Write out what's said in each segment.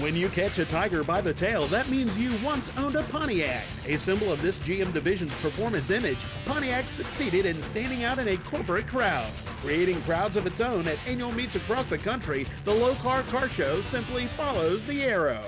When you catch a tiger by the tail, that means you once owned a Pontiac. A symbol of this GM division's performance image, Pontiac succeeded in standing out in a corporate crowd. Creating crowds of its own at annual meets across the country, the Lokar Car Show simply follows the arrow.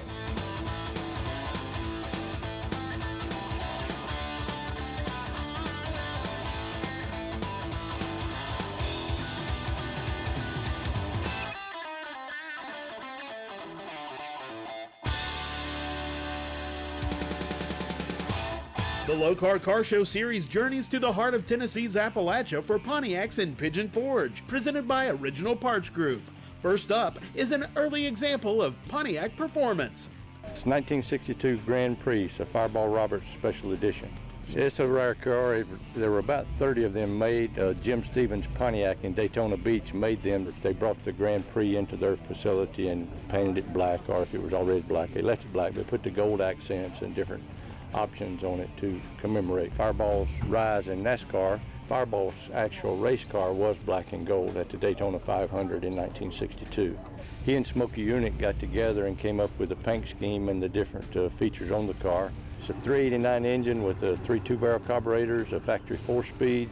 The Lokar Car Show series journeys to the heart of Tennessee's Appalachia for Pontiacs and Pigeon Forge, presented by Original Parts Group. First up is an early example of Pontiac performance. It's 1962 Grand Prix, a Fireball Roberts Special Edition. It's a rare car. There were about 30 of them made. Jim Stevens Pontiac in Daytona Beach made them. They brought the Grand Prix into their facility and painted it black, or if it was already black, they left it black. They put the gold accents and different options on it to commemorate Fireball's rise in NASCAR. Fireball's actual race car was black and gold at the Daytona 500 in 1962. He and Smokey Unick got together and came up with the paint scheme and the different features on the car. It's a 389 engine with 3 two-barrel carburetors, a factory 4-speed.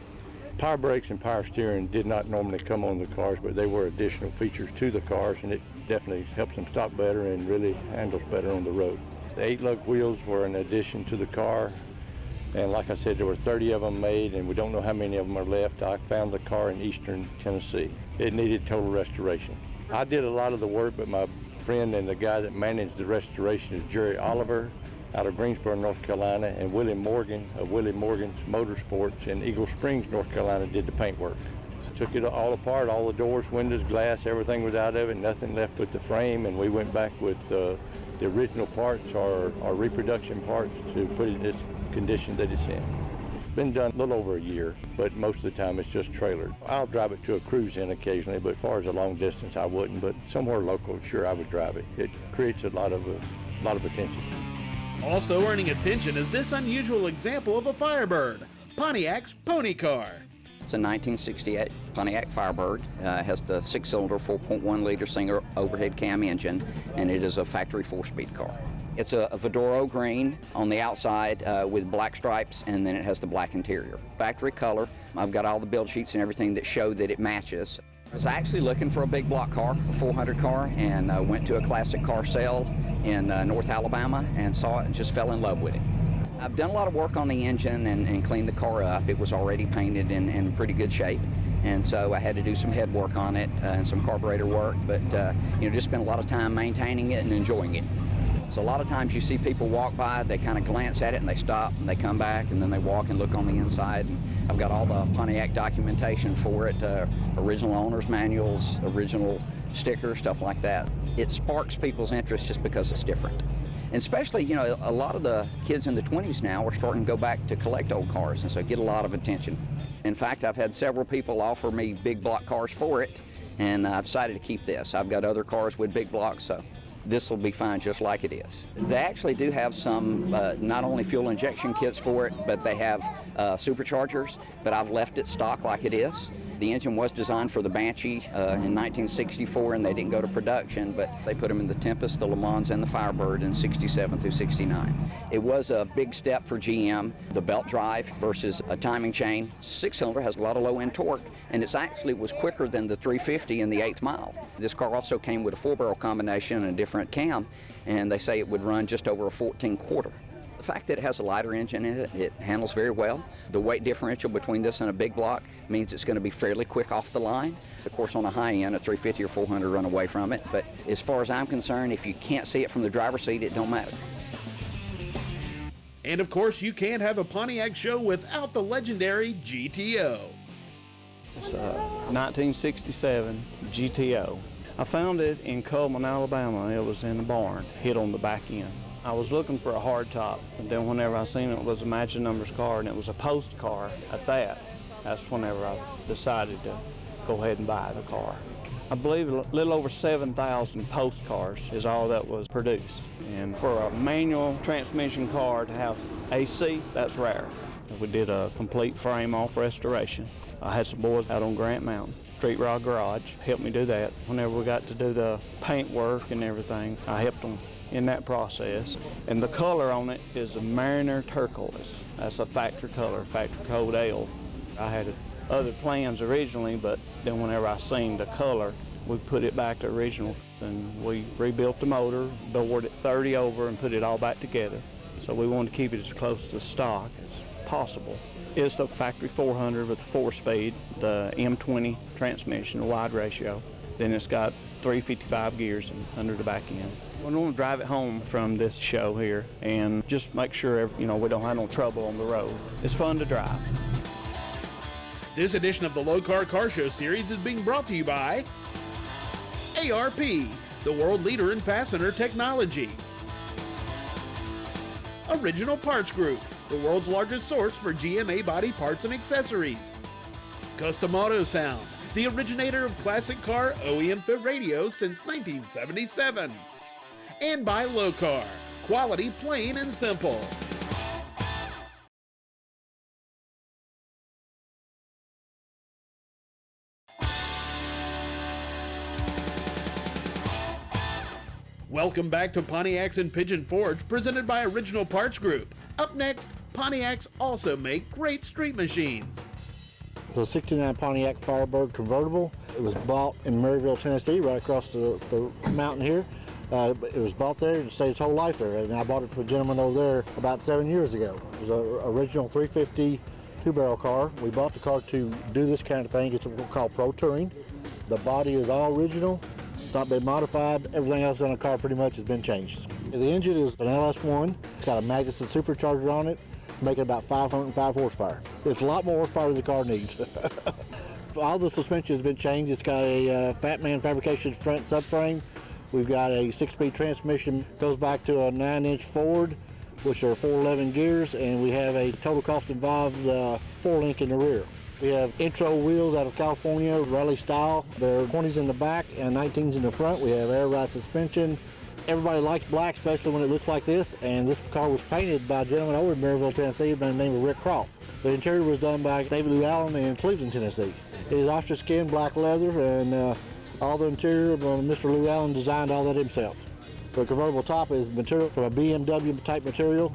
Power brakes and power steering did not normally come on the cars, but they were additional features to the cars, and it definitely helps them stop better and really handles better on the road. The 8-lug wheels were an addition to the car, and like I said, there were 30 of them made, and we don't know how many of them are left. I found the car in eastern Tennessee. It needed total restoration. I did a lot of the work, but my friend and the guy that managed the restoration is Jerry Oliver out of Greensboro, North Carolina, and Willie Morgan of Willie Morgan's Motorsports in Eagle Springs, North Carolina, did the paint work. So took it all apart, all the doors, windows, glass, everything was out of it, nothing left but the frame, and we went back with the original parts or reproduction parts to put it in this condition that it's in. It's been done a little over a year, but most of the time it's just trailered. I'll drive it to a cruise in occasionally, but as far as a long distance, I wouldn't. But somewhere local, sure, I would drive it. It creates a lot of attention. Also earning attention is this unusual example of a Firebird, Pontiac's pony car. It's a 1968 Pontiac Firebird. Has the 6-cylinder, 4.1-liter single overhead cam engine, and it is a factory 4-speed car. It's a Vadoro green on the outside with black stripes, and then it has the black interior. Factory color. I've got all the build sheets and everything that show that it matches. I was actually looking for a big block car, a 400 car, and went to a classic car sale in North Alabama and saw it and just fell in love with it. I've done a lot of work on the engine and cleaned the car up. It was already painted in pretty good shape, and so I had to do some head work on it and some carburetor work, but just spent a lot of time maintaining it and enjoying it. So a lot of times you see people walk by, they kind of glance at it and they stop and they come back and then they walk and look on the inside. And I've got all the Pontiac documentation for it, original owner's manuals, original stickers, stuff like that. It sparks people's interest just because it's different. And especially, a lot of the kids in the 20s now are starting to go back to collect old cars, and so get a lot of attention. In fact, I've had several people offer me big block cars for it, and I've decided to keep this. I've got other cars with big blocks, so this will be fine just like it is. They actually do have some, not only fuel injection kits for it, but they have superchargers, but I've left it stock like it is. The engine was designed for the Banshee in 1964, and they didn't go to production, but they put them in the Tempest, the Le Mans, and the Firebird in 67 through 69. It was a big step for GM, the belt drive versus a timing chain. 6-cylinder has a lot of low-end torque, and it actually was quicker than the 350 in the 8th mile. This car also came with a 4-barrel combination and a different cam, and they say it would run just over a 14-quarter. The fact that it has a lighter engine in it, it handles very well. The weight differential between this and a big block means it's going to be fairly quick off the line. Of course, on a high end, a 350 or 400 run away from it. But as far as I'm concerned, if you can't see it from the driver's seat, it don't matter. And of course, you can't have a Pontiac show without the legendary GTO. It's a 1967 GTO. I found it in Coleman, Alabama. It was in the barn, hit on the back end. I was looking for a hardtop, and then whenever I seen it was a matching numbers car, and it was a post car at that, that's whenever I decided to go ahead and buy the car. I believe a little over 7,000 post cars is all that was produced. And for a manual transmission car to have AC, that's rare. We did a complete frame-off restoration. I had some boys out on Grant Mountain. Street Rod Garage helped me do that. Whenever we got to do the paint work and everything, I helped them in that process. And the color on it is a Mariner turquoise. That's a factory color, factory code L. I had other plans originally, but then whenever I seen the color, we put it back to original, and we rebuilt the motor, bored it 30 over, and put it all back together. So we wanted to keep it as close to stock as possible. It's a factory 400 with 4-speed, the M20 transmission, a wide ratio. Then it's got 355 gears under the back end. We want to drive it home from this show here and just make sure, we don't have no trouble on the road. It's fun to drive. This edition of the Lokar Car Show series is being brought to you by ARP, the world leader in fastener technology. Original Parts Group, the world's largest source for GMA body parts and accessories. Custom Auto Sound, the originator of classic car OEM fit radio since 1977. And by Lokar, quality plain and simple. Welcome back to Pontiacs and Pigeon Forge, presented by Original Parts Group. Up next, Pontiacs also make great street machines. It's a '69 Pontiac Firebird convertible. It was bought in Maryville, Tennessee, right across the mountain here. It was bought there and stayed its whole life there. And I bought it from a gentleman over there about 7 years ago. It was an original 350 two-barrel car. We bought the car to do this kind of thing. It's what we call pro touring. The body is all original. It's not been modified. Everything else on the car pretty much has been changed. The engine is an LS1. It's got a Magnuson supercharger on it, making about 505 horsepower. It's a lot more horsepower than the car needs. All the suspension has been changed. It's got a Fat Man Fabrication front subframe. We've got a 6-speed transmission, goes back to a 9-inch Ford, which are 411 gears, and we have a total cost involved 4-link in the rear. We have intro wheels out of California, rally style. They're 20s in the back and 19s in the front. We have air ride suspension. Everybody likes black, especially when it looks like this, and this car was painted by a gentleman over in Maryville, Tennessee, by the name of Rick Croft. The interior was done by David Lou Allen in Cleveland, Tennessee. It is ostrich skin, black leather, and all the interior, Mr. Lou Allen designed all that himself. The convertible top is material from a BMW type material.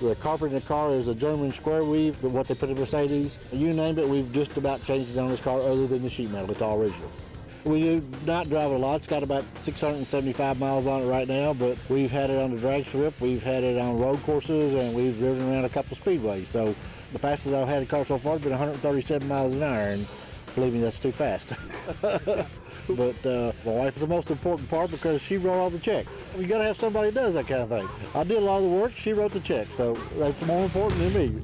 The carpet in the car is a German square weave, what they put in Mercedes. You name it, we've just about changed it on this car other than the sheet metal. It's all original. We do not drive it a lot. It's got about 675 miles on it right now, but we've had it on the drag strip, we've had it on road courses, and we've driven around a couple speedways. So the fastest I've had a car so far has been 137 miles an hour, and believe me, that's too fast. But my wife is the most important part because she wrote all the check. You got to have somebody that does that kind of thing. I did a lot of the work, she wrote the check, so that's more important than me.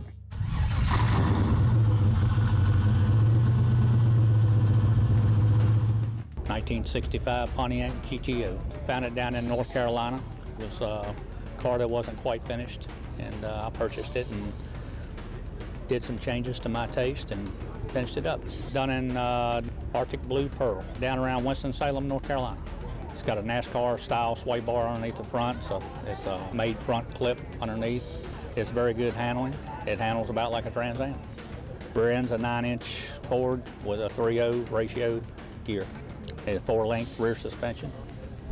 '65 Pontiac Gto. Found it down in North Carolina. It was a car that wasn't quite finished, and I purchased it and did some changes to my taste and finished it up. Done in Arctic Blue Pearl, down around Winston-Salem, North Carolina. It's got a NASCAR style sway bar underneath the front, so it's a made front clip underneath. It's very good handling. It handles about like a Trans-Am. Rear end's a 9-inch Ford with a 3/0 ratio gear. A 4-link rear suspension,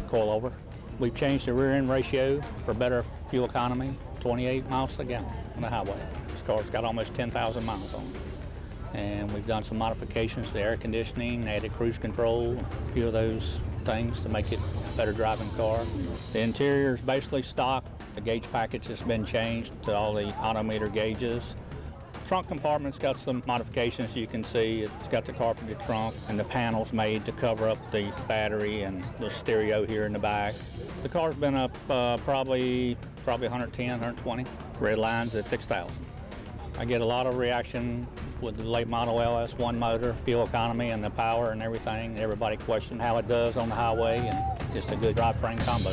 coilover. We've changed the rear end ratio for better fuel economy, 28 miles a gallon on the highway. This car's got almost 10,000 miles on it. And we've done some modifications to the air conditioning, added cruise control, a few of those things to make it a better driving car. The interior is basically stock. The gauge package has been changed to all the odometer gauges. Trunk compartment's got some modifications you can see. It's got the carpeted trunk and the panels made to cover up the battery and the stereo here in the back. The car's been up probably 110, 120. Red line's at 6,000. I get a lot of reaction with the late model LS1 motor, fuel economy and the power and everything. Everybody questioned how it does on the highway, and it's a good drivetrain combo.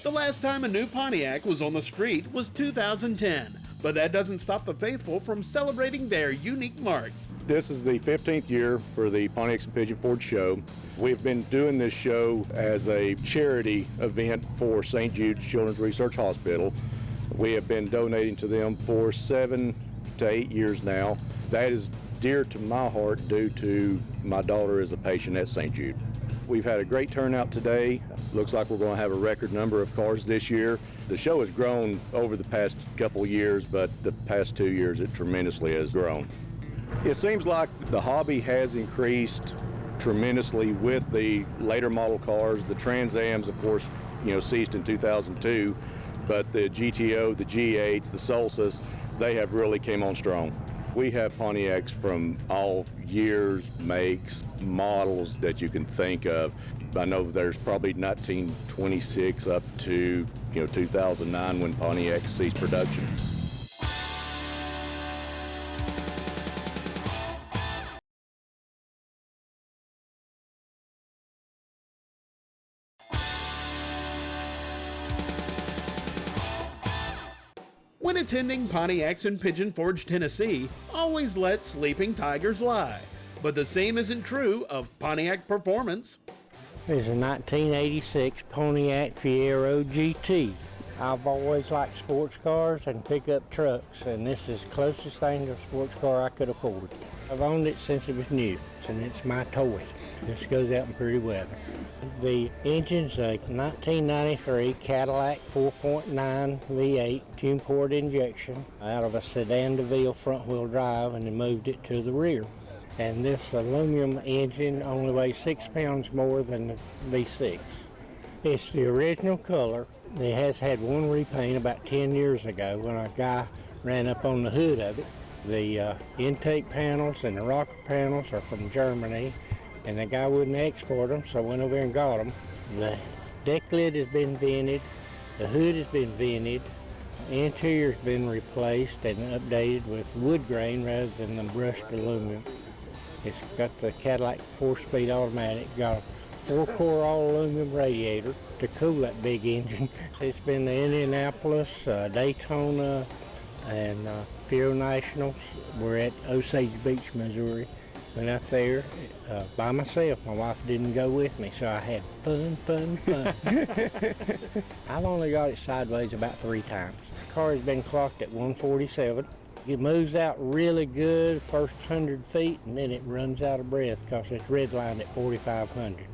The last time a new Pontiac was on the street was 2010, but that doesn't stop the faithful from celebrating their unique mark. This is the 15th year for the Pontiacs and Pigeon Forge show. We've been doing this show as a charity event for St. Jude's Children's Research Hospital. We have been donating to them for 7 to 8 years now. That is dear to my heart due to My daughter is a patient at St. Jude. We've had a great turnout today. Looks like we're going to have a record number of cars this year. The show has grown over the past couple years, but the past 2 years it tremendously has grown. It seems like the hobby has increased tremendously with the later model cars. The Trans-Ams, of course, ceased in 2002, but the GTO, the G8s, the Solstice, they have really came on strong. We have Pontiacs from all years, makes, models that you can think of. I know there's probably 1926 up to 2009 when Pontiac ceased production. When attending Pontiacs in Pigeon Forge, Tennessee, always let sleeping tigers lie. But the same isn't true of Pontiac performance. It's a 1986 Pontiac Fiero Gt. I've always liked sports cars and pickup trucks, and this is the closest thing to a sports car I could afford. I've owned it since it was new, and it's my toy. This goes out in pretty weather. The engine's a 1993 Cadillac 4.9 V8 tune-port injection out of a sedan DeVille front-wheel drive, and they moved it to the rear. And this aluminum engine only weighs 6 pounds more than the V6. It's the original color. It has had one repaint about 10 years ago when a guy ran up on the hood of it. The intake panels and the rocker panels are from Germany, and the guy wouldn't export them, so I went over and got them. The deck lid has been vented, the hood has been vented, the interior's been replaced and updated with wood grain rather than the brushed aluminum. It's got the Cadillac 4-speed automatic, got a 4-core all-aluminum radiator to cool that big engine. It's been to Indianapolis, Daytona, and Fiero Nationals. We're at Osage Beach, Missouri. Went out there by myself. My wife didn't go with me, so I had fun. I've only got it sideways about 3 times. The car has been clocked at 147. It moves out really good first 100 feet, and then it runs out of breath because it's redlined at 4,500.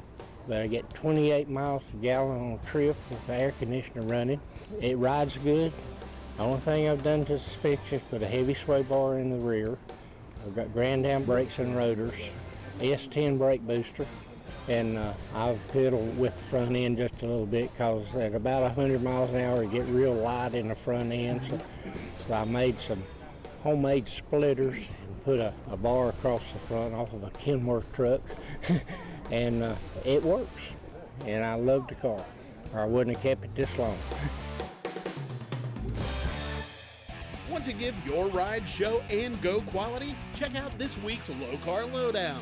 But I get 28 miles a gallon on a trip with the air conditioner running. It rides good. The only thing I've done to the suspension is put a heavy sway bar in the rear. I've got Grand Am brakes and rotors, S10 brake booster, and I've pedaled with the front end just a little bit because at about 100 miles an hour it get real light in the front end. So I made some homemade splitters and put a bar across the front off of a Kenworth truck, and it works. And I love the car, or I wouldn't have kept it this long. Want to give your ride show and go quality? Check out this week's Lokar Lowdown.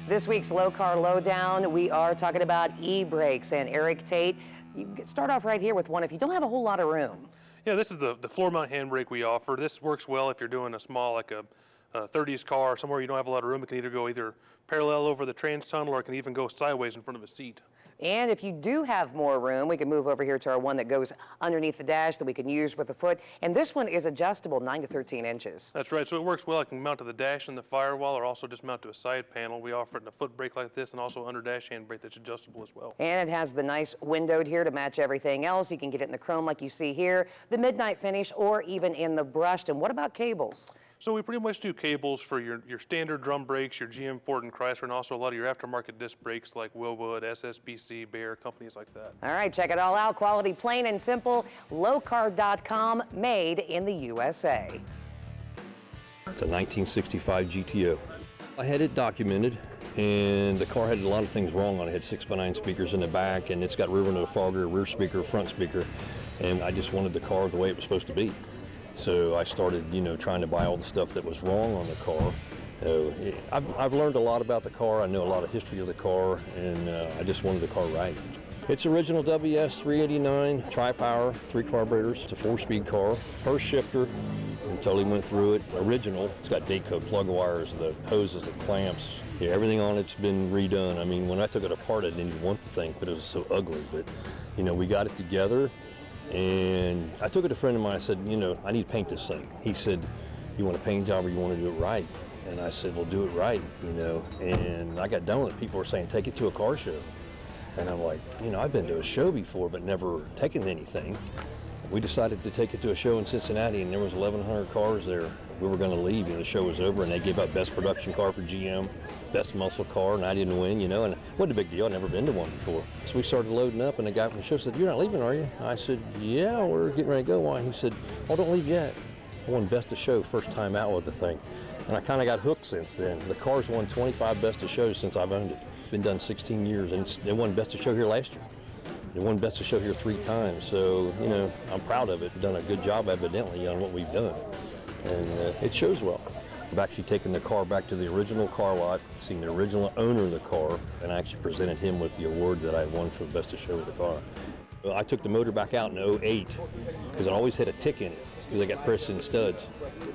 This week's Lokar Lowdown, we are talking about e-brakes, and Eric Tate, you can start off right here with one if you don't have a whole lot of room. Yeah, this is the floor mount handbrake we offer. This works well if you're doing a small, like a 30s car, somewhere you don't have a lot of room. It can either go parallel over the trans tunnel, or it can even go sideways in front of a seat. And if you do have more room, we can move over here to our one that goes underneath the dash that we can use with a foot. And this one is adjustable 9 to 13 inches. That's right, so it works well. It can mount to the dash and the firewall, or also just mount to a side panel. We offer it in a foot brake like this, and also under dash handbrake that's adjustable as well. And it has the nice windowed here to match everything else. You can get it in the chrome like you see here, the midnight finish, or even in the brushed. And what about cables? So we pretty much do cables for your standard drum brakes, your GM, Ford, and Chrysler, and also a lot of your aftermarket disc brakes like Wilwood, SSBC, Bayer, companies like that. All right, check it all out. Quality, plain and simple. Lokar.com, made in the USA. It's a 1965 GTO. I had it documented, and the car had a lot of things wrong on it. It had 6x9 speakers in the back, and it's got rear window defogger, rear speaker, front speaker, and I just wanted the car the way it was supposed to be. So I started, trying to buy all the stuff that was wrong on the car. I've learned a lot about the car. I know a lot of history of the car, and I just wanted the car right. It's original WS 389, tri-power, 3 carburetors. It's a 4-speed car. First shifter, we totally went through it. Original. It's got date code plug wires, the hoses, the clamps. Yeah, everything on it's been redone. I mean, when I took it apart, I didn't even want the thing, but it was so ugly. But, we got it together. And I took it to a friend of mine. I said, I need to paint this thing. He said, you want a paint job or you want to do it right? And I said, well, do it right, you know. And I got done with it. People were saying, take it to a car show. And I'm like, you know, I've been to a show before, but never taken anything. We decided to take it to a show in Cincinnati, and there was 1,100 cars there. We were going to leave, and the show was over, and they gave out best production car for GM, best muscle car, and I didn't win, you know, and it wasn't a big deal. I'd never been to one before. So we started loading up, and the guy from the show said, you're not leaving, are you? I said, yeah, we're getting ready to go. Why? He said, oh, don't leave yet. I won best of show first time out with the thing. And I kind of got hooked since then. The car's won 25 best of shows since I've owned it. It's been done 16 years, and they won best of show here last year. They won best of show here 3 times, so, you know, I'm proud of it. We've done a good job, evidently, on what we've done, and it shows well. I've actually taken the car back to the original car lot, seen the original owner of the car, and I actually presented him with the award that I won for best of show with the car. I took the motor back out in '08 because it always had a tick in it because I got pressed-in studs,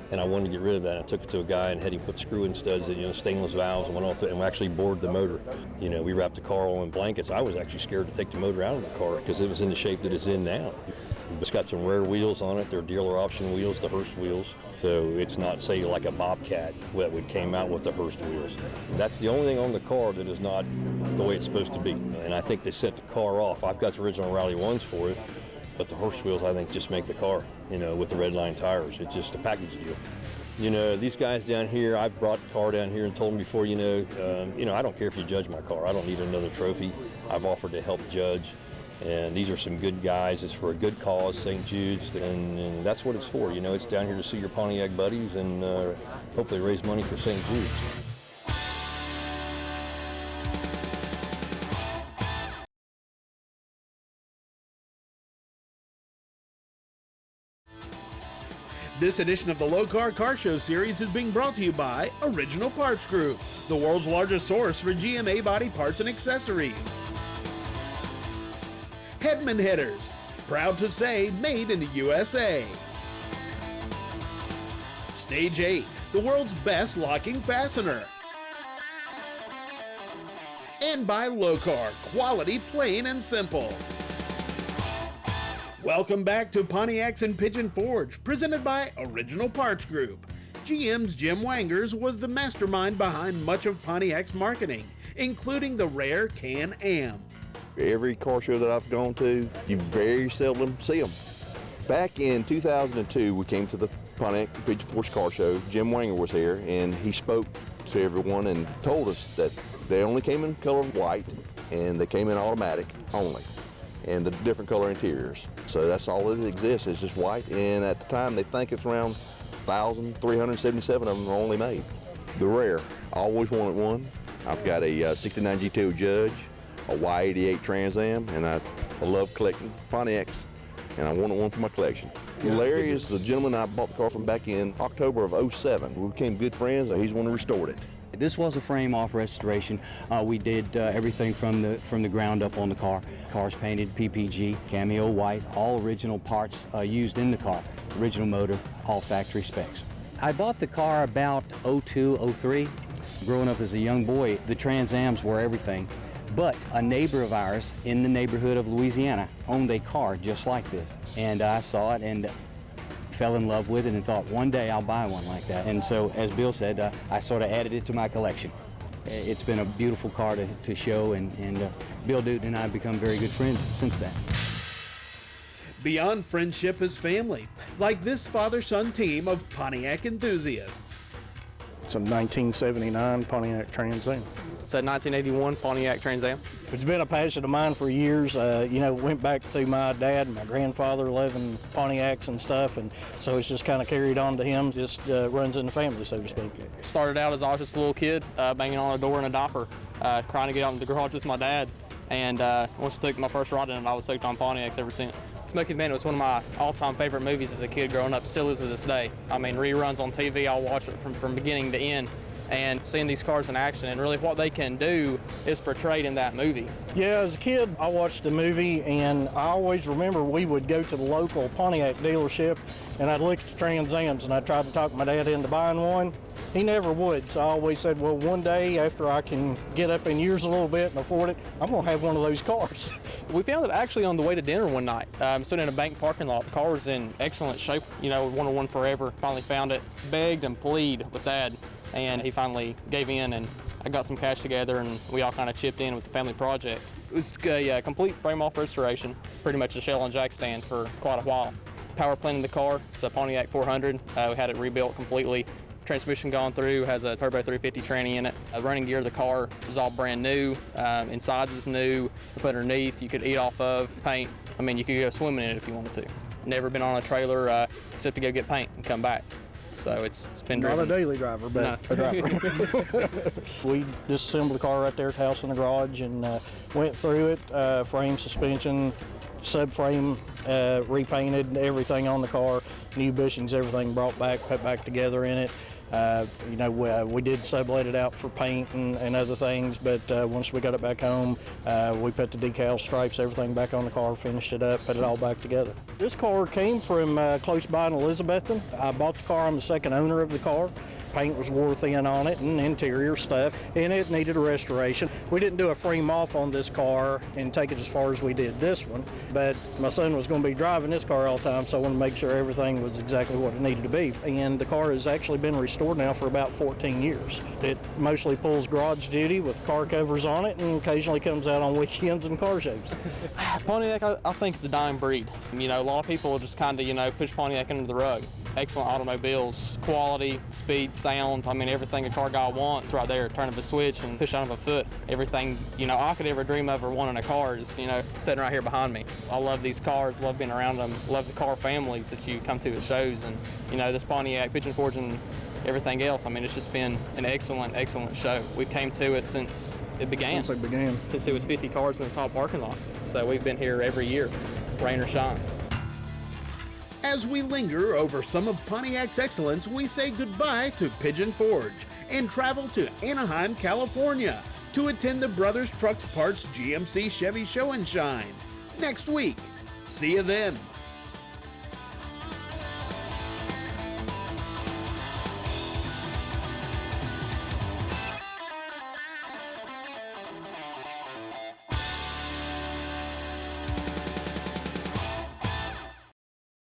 and I wanted to get rid of that. I took it to a guy and had him put screw-in studs and, you know, stainless valves and went off it, and we actually bored the motor. You know, we wrapped the car all in blankets. I was actually scared to take the motor out of the car because it was in the shape that it's in now. It's got some rare wheels on it. They're dealer option wheels, the Hurst wheels. So it's not, say, like a Bobcat that came out with the Hurst wheels. That's the only thing on the car that is not the way it's supposed to be. And I think they set the car off. I've got the original Rally 1s for it, but the Hurst wheels, I think, just make the car, you know, with the red line tires. It's just a package deal. You know, these guys down here, I've brought the car down here and told them before, you know, I don't care if you judge my car. I don't need another trophy. I've offered to help judge. And these are some good guys. It's for a good cause, St. Jude's, and that's what it's for. You know, it's down here to see your Pontiac buddies and hopefully raise money for St. Jude's. This edition of the Lokar Car Show series is being brought to you by Original Parts Group, the world's largest source for GM A-body parts and accessories. Headman Headers, proud to say made in the USA. Stage 8, the world's best locking fastener. And by Lokar, quality plain and simple. Welcome back to Pontiacs and Pigeon Forge, presented by Original Parts Group. GM's Jim Wangers was the mastermind behind much of Pontiac's marketing, including the rare Can-Am. Every car show that I've gone to, you very seldom see them. Back in 2002, we came to the Pontiac Pigeon Forge Car Show. Jim Wanger was here, and he spoke to everyone and told us that they only came in color white, and they came in automatic only, and the different color interiors. So that's all that exists, is just white, and at the time, they think it's around 1,377 of them are only made. The rare, I always wanted one. I've got a 69 Gto Judge, a Y88 Trans-Am, and I love collecting Pontiacs, and I wanted one for my collection. Larry is the gentleman I bought the car from back in October of '07. We became good friends, and he's the one who restored it. This was a frame-off restoration. We did everything from the ground up on the car. Car's painted PPG, cameo white, all original parts used in the car. Original motor, all factory specs. I bought the car about '02, '03. Growing up as a young boy, the Trans-Ams were everything. But a neighbor of ours in the neighborhood of Louisiana owned a car just like this. And I saw it and fell in love with it and thought one day I'll buy one like that. And so, as Bill said, I sort of added it to my collection. It's been a beautiful car to show, and Bill Newton and I have become very good friends since then. Beyond friendship is family, like this father-son team of Pontiac enthusiasts. It's a 1979 Pontiac Trans-Am. It's a 1981 Pontiac Trans-Am. It's been a passion of mine for years. You know, went back through my dad and my grandfather loving Pontiacs and stuff, and so it's just kind of carried on to him. Just runs in the family, so to speak. Started out as I was just a little kid, banging on a door in a diaper, trying to get out in the garage with my dad. And once I took my first ride in it, I was hooked on Pontiacs ever since. Smoky Man was one of my all-time favorite movies as a kid growing up, still is to this day. I mean, reruns on TV, I'll watch it from beginning to end. And seeing these cars in action and really what they can do is portrayed in that movie. Yeah, as a kid, I watched the movie, and I always remember we would go to the local Pontiac dealership, and I'd look at the Trans-Ams, and I'd try to talk my dad into buying one. he never would. So I always said, well, one day after I can get up in years a little bit and afford it, I'm gonna have one of those cars. We found it actually on the way to dinner one night. Sitting in a bank parking lot. The car was in excellent shape, you know, wanted one forever. Finally found it, begged and pleaded with Dad, and he finally gave in, and I got some cash together, and we all kind of chipped in with the family project. It was a complete frame-off restoration, pretty much the shell and jack stands for quite a while. Power plant in the car, it's a Pontiac 400. We had it rebuilt completely. Transmission gone through, has a turbo 350 tranny in it. The running gear of the car is all brand new. Inside is new. Put underneath, you could eat off of paint. I mean, you could go swimming in it if you wanted to. Never been on a trailer except to go get paint and come back. So it's been Not driven. a daily driver, but No. a driver. We disassembled the car right there at the house in the garage and went through it, frame, suspension, subframe, repainted everything on the car, new bushings, everything brought back, put back together in it. You know, we did sublet it out for paint and other things, but once we got it back home, we put the decal stripes, everything back on the car, finished it up, put it all back together. This car came from close by in Elizabethton. I bought the car, I'm the second owner of the car. Paint was wore thin on it and interior stuff, and it needed a restoration. We didn't do a frame off on this car and take it as far as we did this one, but my son was going to be driving this car all the time, so I wanted to make sure everything was exactly what it needed to be. And the car has actually been restored now for about 14 years. It mostly pulls garage duty with car covers on it and occasionally comes out on weekends and car shows. Pontiac, I think it's a dying breed. You know, a lot of people just kind of, you know, push Pontiac under the rug. Excellent automobiles, quality, speed, sound. I mean, everything a car guy wants right there. Turn of a switch and push out of a foot. Everything, you know, I could ever dream of or want in a car is, you know, sitting right here behind me. I love these cars, love being around them, love the car families that you come to at shows. And, you know, this Pontiac, Pigeon Forge, and everything else. I mean, it's just been an excellent, excellent show. We came to it since it began. Since it began. Since it was 50 cars in the top parking lot. So we've been here every year, rain or shine. As we linger over some of Pontiac's excellence, we say goodbye to Pigeon Forge and travel to Anaheim, California to attend the Brothers Trucks Parts GMC Chevy Show and Shine next week. See you then.